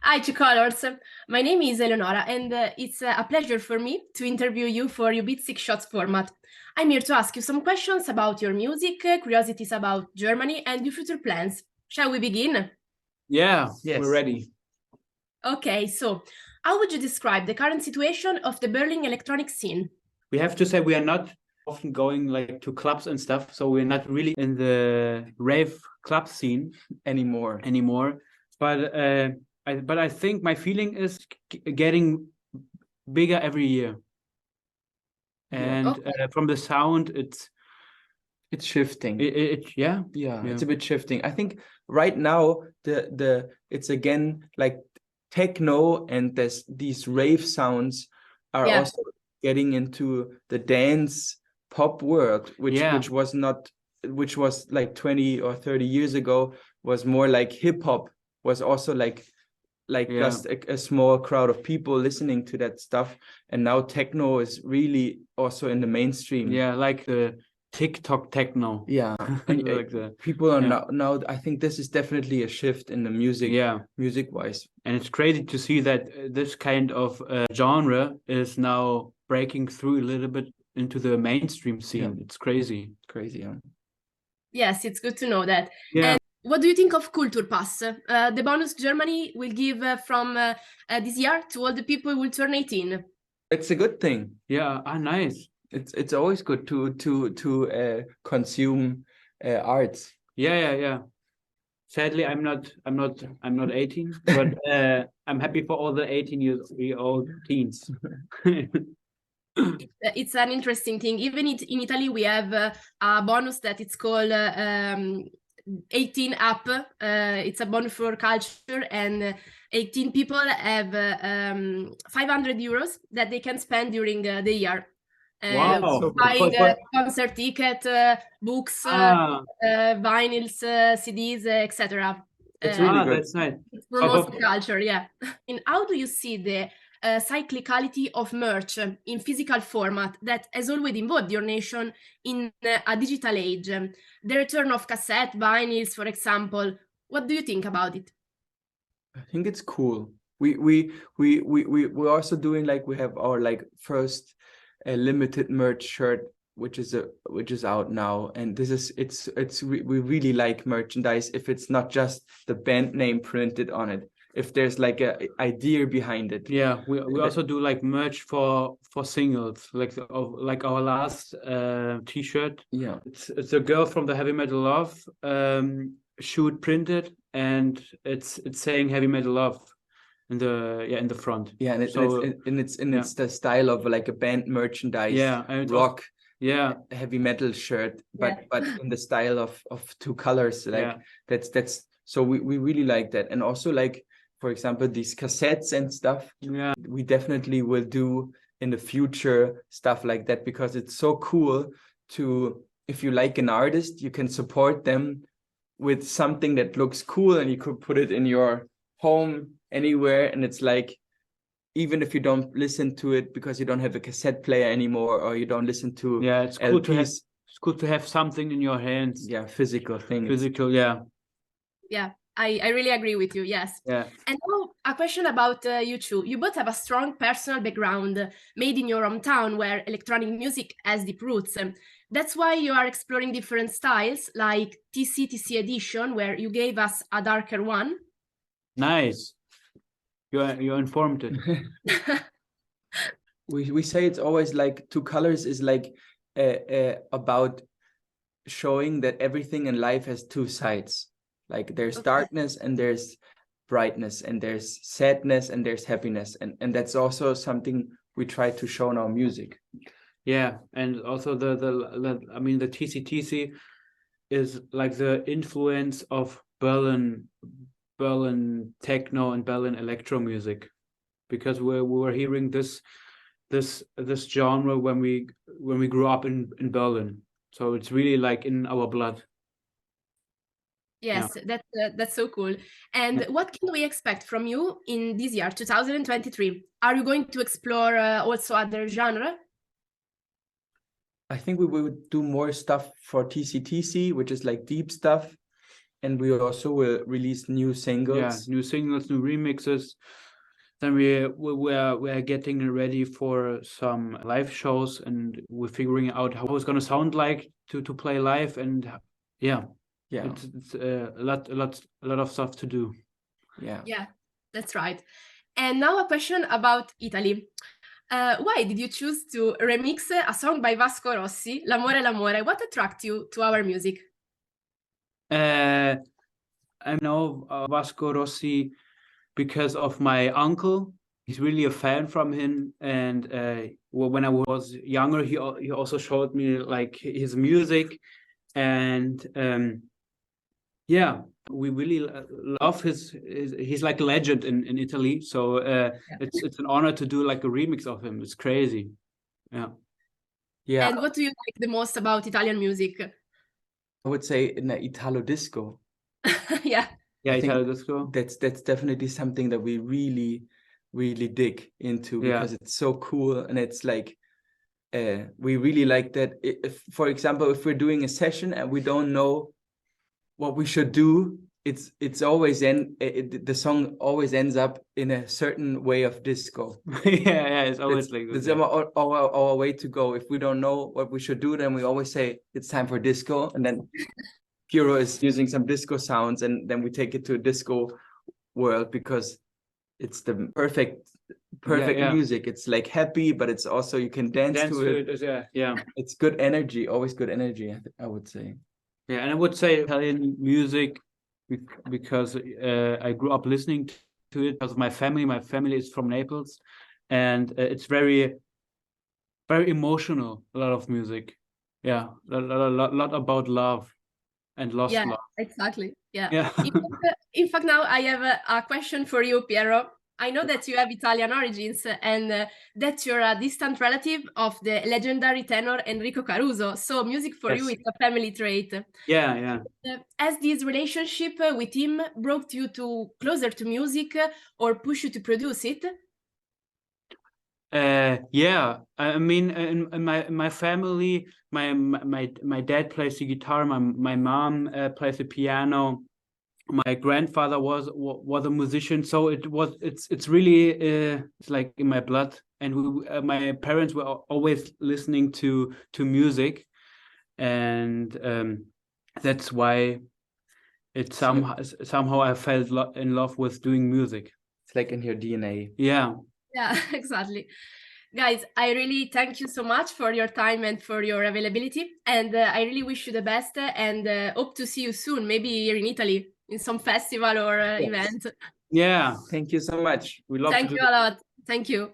Hi, Twocolors. My name is Eleonora, and it's a pleasure for me to interview you for youBEAT 6Shots format. I'm here to ask you some questions about your music, curiosities about Germany, and your future plans. Shall we begin? Yeah, Yes. we're ready. Okay, so how would you describe the current situation of the Berlin electronic scene? We have to say we are not often going like to clubs and stuff, so we're not really in the rave club scene Anymore. But I think my feeling is getting bigger every year. And Okay. from the sound, It's shifting. yeah, It's a bit shifting. I think right now it's again like techno, and these rave sounds are also getting into the dance pop world, which was like 20 or 30 years ago was more like hip hop, was also like just a small crowd of people listening to that stuff, and now techno is really also in the mainstream. Like the TikTok techno. And Like people are now I think this is definitely a shift in the music wise, and it's crazy to see that this kind of genre is now breaking through a little bit into the mainstream scene. It's crazy. Yes, it's good to know that. And what do you think of Kulturpass, the bonus Germany will give from this year to all the people who will turn 18? It's a good thing. Nice. It's always good to consume arts. Yeah. Sadly, I'm not 18, but I'm happy for all the 18-year-old teens. It's an interesting thing. Even in Italy, we have a bonus that it's called 18 up. It's a bonus for culture, and 18 people have 500 euros that they can spend during the year. Wow. Buying concert ticket, books, vinyls, CDs, etc. It's really good. That's nice. It promotes the culture, yeah. And how do you see the cyclicality of merch in physical format that has always involved your nation in a digital age? The return of cassette, vinyls, for example. What do you think about it? I think it's cool. We're also doing, like, we have our like first limited merch shirt, which is out now, and this is we really like merchandise if it's not just the band name printed on it, if there's like a idea behind it. We also do like merch for singles, like our last t-shirt. It's a girl from the Heavy Metal Love shoot printed, and it's saying Heavy Metal Love in the front. And it's the style of like a band merchandise. And rock. Heavy metal shirt, but in the style of Twocolors. Like that's so we really like that. And also, like, for example, these cassettes and stuff. We definitely will do in the future stuff like that, because it's so cool to, if you like an artist, you can support them with something that looks cool, and you could put it in your home anywhere, and it's like, even if you don't listen to it because you don't have a cassette player anymore, or you don't listen to it's cool LPs. It's cool to have something in your hands. Physical thing. I really agree with you. Yes. And now a question about you two. You both have a strong personal background made in your hometown, where electronic music has deep roots. That's why you are exploring different styles, like TC edition, where you gave us a darker one. Nice. You're informed. We say it's always like Twocolors is like about showing that everything in life has two sides. Like there's darkness and there's brightness, and there's sadness and there's happiness, and that's also something we try to show in our music. And also the TC is like the influence of Berlin techno and Berlin electro music, because we were hearing this genre when we grew up in Berlin, so it's really like in our blood. Yes, that's so cool. And what can we expect from you in this year, 2023? Are you going to explore also other genre? I think we will do more stuff for TC, which is like deep stuff. And we also will release new singles. Yeah, new singles, new remixes. Then we're getting ready for some live shows, and we're figuring out how it's gonna sound like to play live. And it's a lot of stuff to do. Yeah, that's right. And now a question about Italy. Why did you choose to remix a song by Vasco Rossi, L'amore l'amore? What attracted you to our music? I know Vasco Rossi because of my uncle. He's really a fan from him, and when I was younger, he also showed me like his music, and we really love he's like a legend in Italy. So it's an honor to do like a remix of him. It's crazy. And what do you like the most about Italian music? I would say in the italo-disco. Yeah, italo-disco. That's definitely something that we really dig into, because it's so cool, and it's like we really like that. If, for example, if we're doing a session and we don't know what we should do, it's always the song always ends up in a certain way of disco. It's always like this. It's our way to go. If we don't know what we should do, then we always say it's time for disco, and then Pierro is using some disco sounds, and then we take it to a disco world, because it's the perfect music. It's like happy, but it's also, you can dance to it. It's good energy, always good energy, I would say. Yeah, and I would say Italian music, because I grew up listening to it because of my family. My family is from Naples, and it's very, very emotional. A lot of music, a lot about love and lost love. Exactly. Yeah. In fact, now I have a question for you, Pierro. I know that you have Italian origins, and that you're a distant relative of the legendary tenor Enrico Caruso. So music for you is a family trait. Has this relationship with him brought you closer to music, or push you to produce it? I mean, in my family, my dad plays the guitar, my mom plays the piano. My grandfather was a musician, so it's really it's like in my blood. And my parents were always listening to music, and that's why somehow I felt in love with doing music. It's like in your DNA. Yeah, exactly. Guys, I really thank you so much for your time and for your availability, and I really wish you the best, and hope to see you soon, maybe here in Italy, in some festival or event. Yeah, thank you so much. We love Thank you a lot. Thank you.